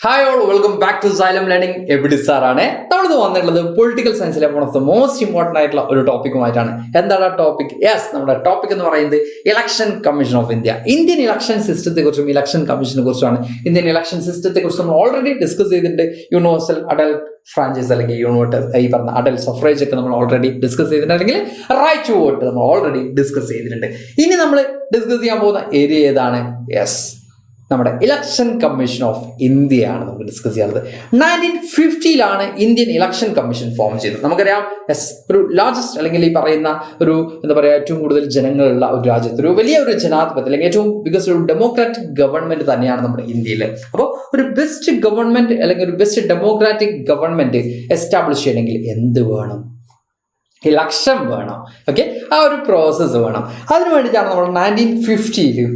Hi all, welcome back to Xylem learning. എവിടെ സാറാണ് നമ്മളിത് വന്നിട്ടുള്ളത് പൊളിറ്റിക്കൽ സയൻസിലെ one of the most important ആയിട്ടുള്ള ഒരു ടോപ്പിക്കുമായിട്ടാണ്. എന്താണ് ആ ടോപ്പിക്? യെസ്, നമ്മുടെ ടോപ്പിക് എന്ന് പറയുന്നത് election commission of India. Indian election സിസ്റ്റത്തെ കുറിച്ചും ഇലക്ഷൻ കമ്മീഷനെ കുറിച്ചുമാണ്. ഇന്ത്യൻ ഇലക്ഷൻ സിസ്റ്റത്തെ കുറിച്ച് നമ്മൾ ഓൾറെഡി ഡിസ്കസ് ചെയ്തിട്ടുണ്ട്. യൂണിവേഴ്സൽ അഡൽട്ട് ഫ്രാഞ്ചൈസ് അല്ലെങ്കിൽ ഈ പറഞ്ഞ അഡൽട്ട് സഫറേജ് ഒക്കെ നമ്മൾ ഓൾറെഡി ഡിസ്കസ് ചെയ്തിട്ടുണ്ടെങ്കിൽ റൈറ്റ് ടു വോട്ട് നമ്മൾ ഓൾറെഡി ഡിസ്കസ് ചെയ്തിട്ടുണ്ട്. ഇനി നമ്മൾ ഡിസ്കസ് ചെയ്യാൻ പോകുന്ന ഏരിയ ഏതാണ്? യെസ്, നമ്മുടെ ഇലക്ഷൻ കമ്മീഷൻ ഓഫ് ഇന്ത്യയാണ് നമുക്ക് ഡിസ്കസ് ചെയ്യാറുള്ളത്. 1950 ഇന്ത്യൻ ഇലക്ഷൻ കമ്മീഷൻ ഫോം ചെയ്തത്. നമുക്കറിയാം, യെസ്, ഒരു ലാർജസ്റ്റ് അല്ലെങ്കിൽ ഈ പറയുന്ന ഒരു എന്താ പറയുക ഏറ്റവും കൂടുതൽ ജനങ്ങളുള്ള ഒരു രാജ്യത്ത് ഒരു വലിയ ഒരു ജനാധിപത്യം അല്ലെങ്കിൽ ഏറ്റവും ബിഗസ്റ്റ് ഒരു ഡെമോക്രാറ്റിക് ഗവൺമെന്റ് തന്നെയാണ് നമ്മുടെ ഇന്ത്യയിൽ. അപ്പോൾ ഒരു ബെസ്റ്റ് ഗവൺമെന്റ് അല്ലെങ്കിൽ ഒരു ബെസ്റ്റ് ഡെമോക്രാറ്റിക് ഗവൺമെന്റ് എസ്റ്റാബ്ലിഷ് ചെയ്യണമെങ്കിൽ എന്ത് വേണം? ഇലക്ഷൻ വേണം. ഓക്കെ, ആ ഒരു പ്രോസസ്സ് വേണം. അതിനു വേണ്ടിയിട്ടാണ് നമ്മൾ 1950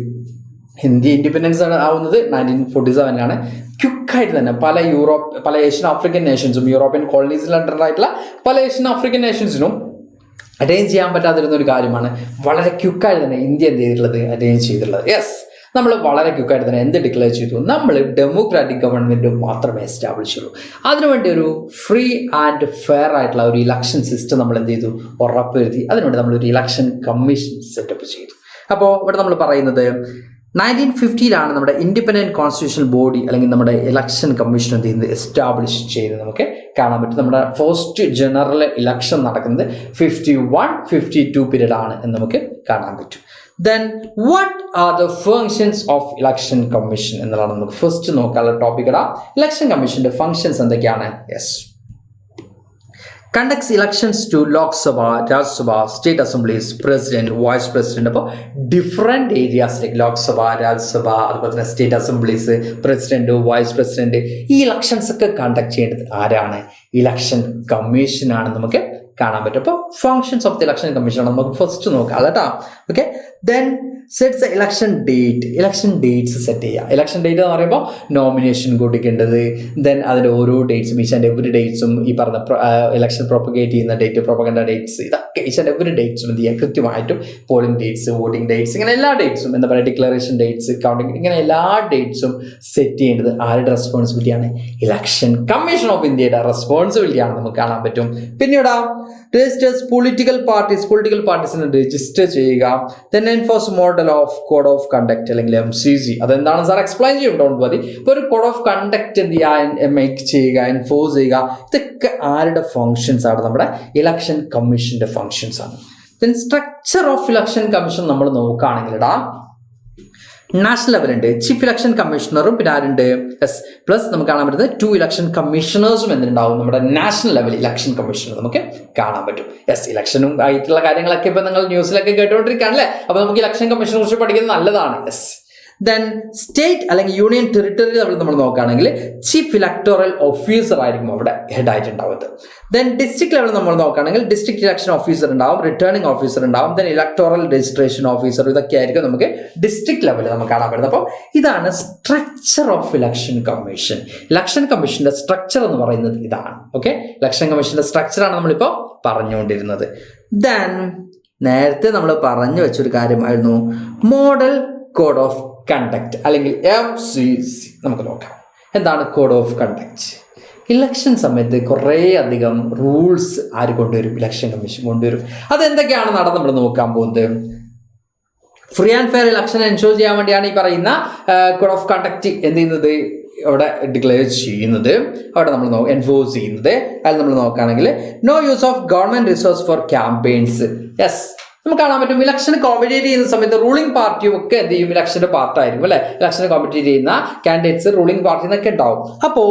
ഇന്ത്യ ഇൻഡിപെൻഡൻസ് ആവുന്നത് 1947 ക്വിക്കായിട്ട് തന്നെ പല ഏഷ്യൻ ആഫ്രിക്കൻ നേഷൻസും യൂറോപ്യൻ കോളനീസിൽ അണ്ടറായിട്ടുള്ള പല ഏഷ്യൻ ആഫ്രിക്കൻ നേഷൻസിനും അറ്റൈൻ ചെയ്യാൻ പറ്റാതിരുന്ന ഒരു കാര്യമാണ്. വളരെ ക്വിക്കായിട്ട് തന്നെ ഇന്ത്യ എന്ത് ചെയ്തിട്ടുള്ളത്? അറ്റൈൻ ചെയ്തിട്ടുള്ളത്. യെസ്, നമ്മൾ വളരെ ക്വിക്കായിട്ട് തന്നെ എന്ത് ഡിക്ലെയർ ചെയ്തു? നമ്മൾ ഡെമോക്രാറ്റിക് ഗവൺമെൻറ് മാത്രമേ എസ്റ്റാബ്ലിഷ് ചെയ്യുള്ളൂ. അതിനുവേണ്ടി ഒരു ഫ്രീ ആൻഡ് ഫെയർ ആയിട്ടുള്ള ഒരു ഇലക്ഷൻ സിസ്റ്റം നമ്മൾ എന്ത് ചെയ്തു? ഉറപ്പുവരുത്തി. അതിനുവേണ്ടി നമ്മളൊരു ഇലക്ഷൻ കമ്മീഷൻ സെറ്റപ്പ് ചെയ്തു. അപ്പോൾ ഇവിടെ നമ്മൾ പറയുന്നത് 1950 നമ്മുടെ ഇൻഡിപെൻഡൻറ്റ് കോൺസ്റ്റിറ്റ്യൂഷണൽ ബോഡി അല്ലെങ്കിൽ നമ്മുടെ ഇലക്ഷൻ കമ്മീഷൻ എന്ത് ചെയ്യുന്നത്? എസ്റ്റാബ്ലിഷ് ചെയ്ത് നമുക്ക് കാണാൻ പറ്റും. നമ്മുടെ ഫസ്റ്റ് ജനറൽ ഇലക്ഷൻ നടക്കുന്നത് 51-52 പീരീഡ് ആണ് എന്ന് നമുക്ക് കാണാൻ പറ്റും. Then what are the functions of election commission എന്നുള്ളതാണ് നമുക്ക് ഫസ്റ്റ് നോക്കാനുള്ള ടോപ്പിക്. ഇലക്ഷൻ കമ്മീഷൻ്റെ ഫങ്ഷൻസ് എന്തൊക്കെയാണ്? Yes, conducts elections to Lok Sabha, Rajya Sabha, state assemblies, president, vice president. അപ്പോൾ ഡിഫറെൻറ്റ് ഏരിയാസിലേക്ക് ലോക് സഭ, രാജ്യസഭ, അതുപോലെ തന്നെ state assemblies, president, vice president, ഈ ഇലക്ഷൻസ് ഒക്കെ കണ്ടക്ട് ചെയ്യേണ്ടത് ആരാണ്? ഇലക്ഷൻ കമ്മീഷനാണ് നമുക്ക് കാണാൻ പറ്റും. അപ്പോൾ ഫങ്ഷൻസ് ഓഫ് ദി ഇലക്ഷൻ കമ്മീഷനാണ് നമുക്ക് ഫസ്റ്റ് നോക്കാം കേട്ടോ. Okay, then sets A election date. Election dates set ചെയ്യുക. ഇലക്ഷൻ ഡേറ്റ് എന്ന് പറയുമ്പോൾ നോമിനേഷൻ കൊടുക്കേണ്ടത്, ദെൻ അതിൻ്റെ ഓരോ ഡേറ്റ്സും ഈച്ച് ആൻഡ് എവറി ഡേറ്റ്സും ഈ പറഞ്ഞ ഇലക്ഷൻ പ്രൊപ്പഗേറ്റ് ചെയ്യുന്ന ഡേറ്റ്, പ്രൊപ്പഗൻഡ ഡേറ്റ്സ്, ഇതൊക്കെ ഈച്ച് ആൻഡ് എവറി ഡേറ്റ്സും എന്ത് ചെയ്യുക? കൃത്യമായിട്ടും പോളിംഗ് ഡേറ്റ്സ്, വോട്ടിംഗ് ഡേറ്റ്സ്, ഇങ്ങനെ എല്ലാ ഡേറ്റ്സും എന്താ പറയുക, ഡിക്ലറേഷൻ ഡേറ്റ്സ്, കൗണ്ടിങ്, ഇങ്ങനെ എല്ലാ ഡേറ്റ്സും സെറ്റ് ചെയ്യേണ്ടത് ആരുടെ റെസ്പോൺസിബിലിറ്റിയാണ്? ഇലക്ഷൻ കമ്മീഷൻ ഓഫ് ഇന്ത്യയുടെ റെസ്പോൺസിബിലിറ്റിയാണ് നമുക്ക് കാണാൻ പറ്റും. പിന്നീട് രജിസ്റ്റേഴ്സ് പൊളിറ്റിക്കൽ പാർട്ടീസിനെ രജിസ്റ്റർ ചെയ്യുക. Then enforce model of code of conduct അല്ലെങ്കിൽ MCC. അതെന്താണ് സാർ? എക്സ്പ്ലെയിൻ ചെയ്യും, ഡോണ്ട് വറി. ഇപ്പോൾ ഒരു കോഡ് ഓഫ് കണ്ടക്ട് എന്ത് ചെയ്യുക? മേക്ക് ചെയ്യുക, എൻഫോഴ്സ് ചെയ്യുക. ഇതൊക്കെ ആരുടെ ഫങ്ഷൻസ് ആണ്? നമ്മുടെ ഇലക്ഷൻ കമ്മീഷന്റെ ഫങ്ഷൻസ് ആണ്. Then structure of election commission നമ്മൾ നോക്കുകയാണെങ്കിൽ നാഷണൽ ലെവലുണ്ട്, ചീഫ് ഇലക്ഷൻ കമ്മീഷണറും പിന്നെ ആരുണ്ട്? യെസ്, പ്ലസ് നമുക്ക് കാണാൻ പറ്റുന്നത് 2 ഇലക്ഷൻ കമ്മീഷണേഴ്സും എന്തുണ്ടാവും? നമ്മുടെ നാഷണൽ ലെവൽ ഇലക്ഷൻ കമ്മീഷണർ നമുക്ക് കാണാൻ പറ്റും. യെസ്, ഇലക്ഷനും ആയിട്ടുള്ള കാര്യങ്ങളൊക്കെ ഇപ്പം നിങ്ങൾ ന്യൂസിലൊക്കെ കേട്ടുകൊണ്ടിരിക്കുകയാണല്ലേ. അപ്പോൾ നമുക്ക് ഇലക്ഷൻ കമ്മീഷനെ കുറിച്ച് പഠിക്കുന്നത് നല്ലതാണ്. യെസ്, ദെൻ സ്റ്റേറ്റ് അല്ലെങ്കിൽ യൂണിയൻ ടെറിട്ടറി ലെവൽ നമ്മൾ നോക്കുകയാണെങ്കിൽ ചീഫ് ഇലക്ടോറൽ ഓഫീസർ ആയിരിക്കും അവിടെ ഹെഡ് ആയിട്ടുണ്ടാവുന്നത്. ദെൻ ഡിസ്ട്രിക്ട് ലെവൽ നമ്മൾ നോക്കുകയാണെങ്കിൽ ഡിസ്ട്രിക്ട് ഇലക്ഷൻ ഓഫീസർ ഉണ്ടാവും, റിട്ടേണിംഗ് ഓഫീസർ ഉണ്ടാവും, ദെൻ ഇലക്ടോറൽ രജിസ്ട്രേഷൻ ഓഫീസർ. ഇതൊക്കെ ആയിരിക്കും നമുക്ക് ഡിസ്ട്രിക്ട് ലെവലിൽ നമുക്ക് കാണാൻ പറ്റുന്നത്. അപ്പോൾ ഇതാണ് structure of election commission. Election കമ്മീഷന്റെ സ്ട്രക്ചർ എന്ന് പറയുന്നത് ഇതാണ്. ഓക്കെ, ഇലക്ഷൻ കമ്മീഷന്റെ സ്ട്രക്ചറാണ് നമ്മളിപ്പോൾ പറഞ്ഞുകൊണ്ടിരുന്നത്. ദെൻ നേരത്തെ നമ്മൾ പറഞ്ഞു വെച്ചൊരു കാര്യമായിരുന്നു മോഡൽ കോഡ് ഓഫ് കണ്ടക്ട് അല്ലെങ്കിൽ MCC. നമുക്ക് നോക്കാം എന്താണ് കോഡ് ഓഫ് കണ്ടക്ട്. ഇലക്ഷൻ സമയത്ത് കുറേ അധികം റൂൾസ് ആര് കൊണ്ടുവരും? ഇലക്ഷൻ കമ്മീഷൻ കൊണ്ടുവരും. അതെന്തൊക്കെയാണെന്നാണ് നമ്മൾ നോക്കാൻ പോകുന്നത്. Free and fair election ensure ചെയ്യാൻ വേണ്ടിയാണ് ഈ പറയുന്ന കോഡ് ഓഫ് കണ്ടക്ട് എന്ത് ചെയ്യുന്നത്? അവിടെ ഡിക്ലെയർ ചെയ്യുന്നത്, അവിടെ നമ്മൾ എൻഫോഴ്സ് ചെയ്യുന്നത്. അതിൽ നമ്മൾ നോക്കുകയാണെങ്കിൽ no use of government resource for campaigns. Yes, നമുക്ക് കാണാൻ പറ്റും ഇലക്ഷന് കോമ്പറ്റേറ്റ് ചെയ്യുന്ന സമയത്ത് റൂളിംഗ് പാർട്ടിയും ഒക്കെ എന്ത് ചെയ്യും? ഇലക്ഷന്റെ പാർട്ടായിരിക്കും അല്ലെ. ഇലക്ഷന് കോമ്പറ്റേറ്റ് ചെയ്യുന്ന കാൻഡിഡേറ്റ്സ് റൂളിംഗ് പാർട്ടിയിൽ നിന്നൊക്കെ ഉണ്ടാവും. അപ്പോൾ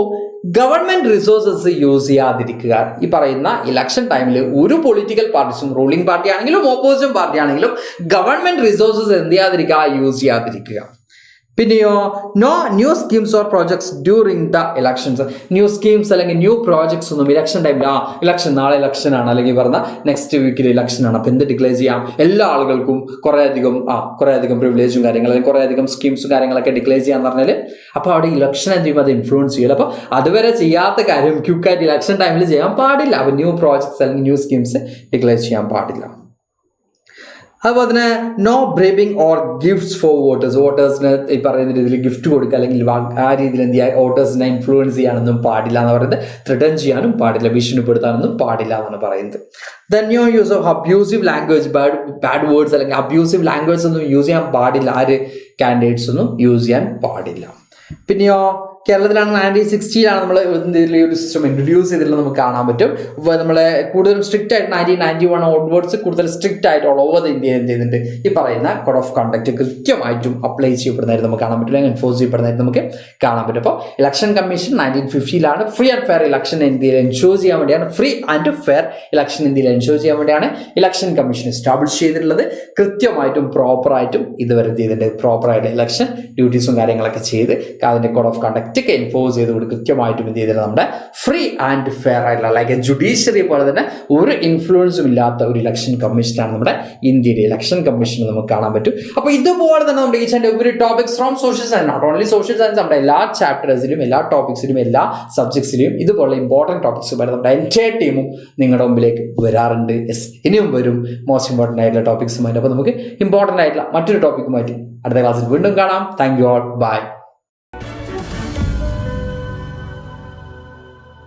ഗവൺമെന്റ് റിസോഴ്സസ് യൂസ് ചെയ്യാതിരിക്കുക. ഈ പറയുന്ന ഇലക്ഷൻ ടൈമിൽ ഒരു പൊളിറ്റിക്കൽ പാർട്ടീസും റൂളിംഗ് പാർട്ടി ആണെങ്കിലും ഓപ്പോസിഷൻ പാർട്ടി ആണെങ്കിലും ഗവൺമെന്റ് റിസോഴ്സസ് എന്ത് ചെയ്യാതിരിക്കുക? യൂസ് ചെയ്യാതിരിക്കുക. പിന്നെയോ no new schemes or projects during the elections. New schemes അല്ലെങ്കിൽ ന്യൂ പ്രോജക്ട്സ് ഒന്നും ഇലക്ഷൻ ടൈമിൽ ഇലക്ഷൻ നാളെ ഇലക്ഷനാണ് അല്ലെങ്കിൽ പറഞ്ഞ നെക്സ്റ്റ് വീക്കിൽ ഇലക്ഷനാണ്, അപ്പോൾ എന്ത് ഡിക്ലെയർ ചെയ്യാം? എല്ലാ ആളുകൾക്കും കുറേ അധികം പ്രിവിലേജും കാര്യങ്ങൾ അല്ലെങ്കിൽ കുറേ അധികം സ്കീംസും കാര്യങ്ങളൊക്കെ ഡിക്ലെയർ ചെയ്യാന്ന് പറഞ്ഞാൽ അപ്പോൾ അവിടെ ഇലക്ഷൻ എന്ത് ചെയ്യും? അത് ഇൻഫ്ലുവൻസ് ചെയ്യില്ല. അപ്പോൾ അതുവരെ ചെയ്യാത്ത കാര്യം ക്വിക്കായിട്ട് ഇലക്ഷൻ ടൈമിൽ ചെയ്യാൻ പാടില്ല. അപ്പോൾ ന്യൂ പ്രോജക്ട്സ് അല്ലെങ്കിൽ ന്യൂ സ്കീംസ് ഡിക്ലെയർ ചെയ്യാൻ പാടില്ല. അതുപോലെ തന്നെ നോ ബ്രേബിങ് ഓർ ഗിഫ്റ്റ്സ് ഫോർ വോട്ടേഴ്സിന് ഈ പറയുന്ന രീതിയിൽ ഗിഫ്റ്റ് കൊടുക്കുക അല്ലെങ്കിൽ ആ രീതിയിൽ എന്ത് ചെയ്യുക വോട്ടേഴ്സിനെ ഇൻഫ്ലുവൻസ് ചെയ്യാനൊന്നും പാടില്ല എന്ന് പറയുന്നത്, ത്രെട്ടൻ ചെയ്യാനും പാടില്ല, ഭീഷണിപ്പെടുത്താനൊന്നും പാടില്ല എന്നാണ് പറയുന്നത്. Then no use of abusive language, bad words അല്ലെങ്കിൽ അബ്യൂസീവ് ലാംഗ്വേജ് ഒന്നും യൂസ് ചെയ്യാൻ പാടില്ല, ആര് കാൻഡിഡേറ്റ്സ് ഒന്നും യൂസ് ചെയ്യാൻ പാടില്ല. പിന്നെയോ കേരളത്തിലാണ് 1960 നമ്മൾ ഈ ഒരു സിസ്റ്റം ഇൻട്രൊഡ്യൂസ് ചെയ്തിട്ടുള്ളത് നമുക്ക് കാണാൻ പറ്റും. അപ്പോൾ നമ്മളെ കൂടുതലും സ്ട്രിക്റ്റ് ആയിട്ട് 1991 ഓൺവേർഡ്സ് കൂടുതൽ സ്ട്രിക്റ്റ് ആയിട്ട് ഓൾ ഓവർ ദ ഇന്ത്യ എന്ത് ചെയ്യുന്നുണ്ട്, ഈ പറയുന്ന കോഡ് ഓഫ് കണ്ടക്ട് കൃത്യമായിട്ടും അപ്ലൈ ചെയ്യപ്പെടുന്നതായിട്ട് നമുക്ക് കാണാൻ പറ്റില്ല, എൻഫോഴ്സ് ചെയ്യപ്പെടുന്നതായിട്ട് നമുക്ക് കാണാൻ പറ്റും. അപ്പോൾ election commission 1950 free and fair election ഇന്ത്യയിൽ എൻഷുർ ചെയ്യാൻ വേണ്ടിയാണ്, ഫ്രീ ആൻഡ് ഫെയർ ഇലക്ഷൻ ഇന്ത്യയിൽ എൻഷുർ ചെയ്യാൻ വേണ്ടിയാണ് ഇലക്ഷൻ കമ്മീഷൻ എസ്റ്റാബ്ലിഷ് ചെയ്തിട്ടുള്ളത്. കൃത്യമായിട്ടും പ്രോപ്പറായിട്ടും ഇതുവരെ എന്ത് ചെയ്തിട്ടുണ്ട്, പ്രോപ്പറായിട്ട് ഇലക്ഷൻ ഡ്യൂട്ടീസും കാര്യങ്ങളൊക്കെ ചെയ്ത് അതിൻ്റെ കോഡ് ഓഫ് കണ്ടക്ട് ഒക്കെ എൻഫോഴ്സ് ചെയ്തുകൊണ്ട് കൃത്യമായിട്ടും എന്ത് ചെയ്തിട്ട് നമ്മുടെ ഫ്രീ ആൻഡ് ഫെയർ ആയിട്ടുള്ള ലൈക്ക് ജുഡീഷ്യറി പോലെ തന്നെ ഒരു ഇൻഫ്ലുവൻസും ഇല്ലാത്ത ഒരു ഇലക്ഷൻ കമ്മീഷനാണ് നമ്മുടെ ഇന്ത്യയുടെ ഇലക്ഷൻ കമ്മീഷൻ നമുക്ക് കാണാൻ പറ്റും. അപ്പോൾ ഇതുപോലെ തന്നെ നമ്മുടെ ഈ ചാനൽ ഒരു topics from social science, not only social science, നമ്മുടെ എല്ലാ ചാപ്റ്റേഴ്സിലും എല്ലാ ടോപ്പിക്സിലും എല്ലാ സബ്ജക്ട്സിലും ഇതുപോലുള്ള ഇമ്പോർട്ടൻറ്റ് ടോപ്പിക്സുമായിട്ട് നമ്മുടെ എൻറ്റയർ ടീമും നിങ്ങളുടെ മുമ്പിലേക്ക് വരാറുണ്ട്. ഇനിയും വരും മോസ്റ്റ് ഇമ്പോർട്ടൻ്റ് ആയിട്ടുള്ള ടോപ്പിക്സുമായിട്ട്. അപ്പോൾ നമുക്ക് ഇമ്പോർട്ടൻ്റ് ആയിട്ടുള്ള മറ്റൊരു ടോപ്പിക്കുമായിട്ട് അടുത്ത ക്ലാസ്സിൽ വീണ്ടും കാണാം. Thank you all, by.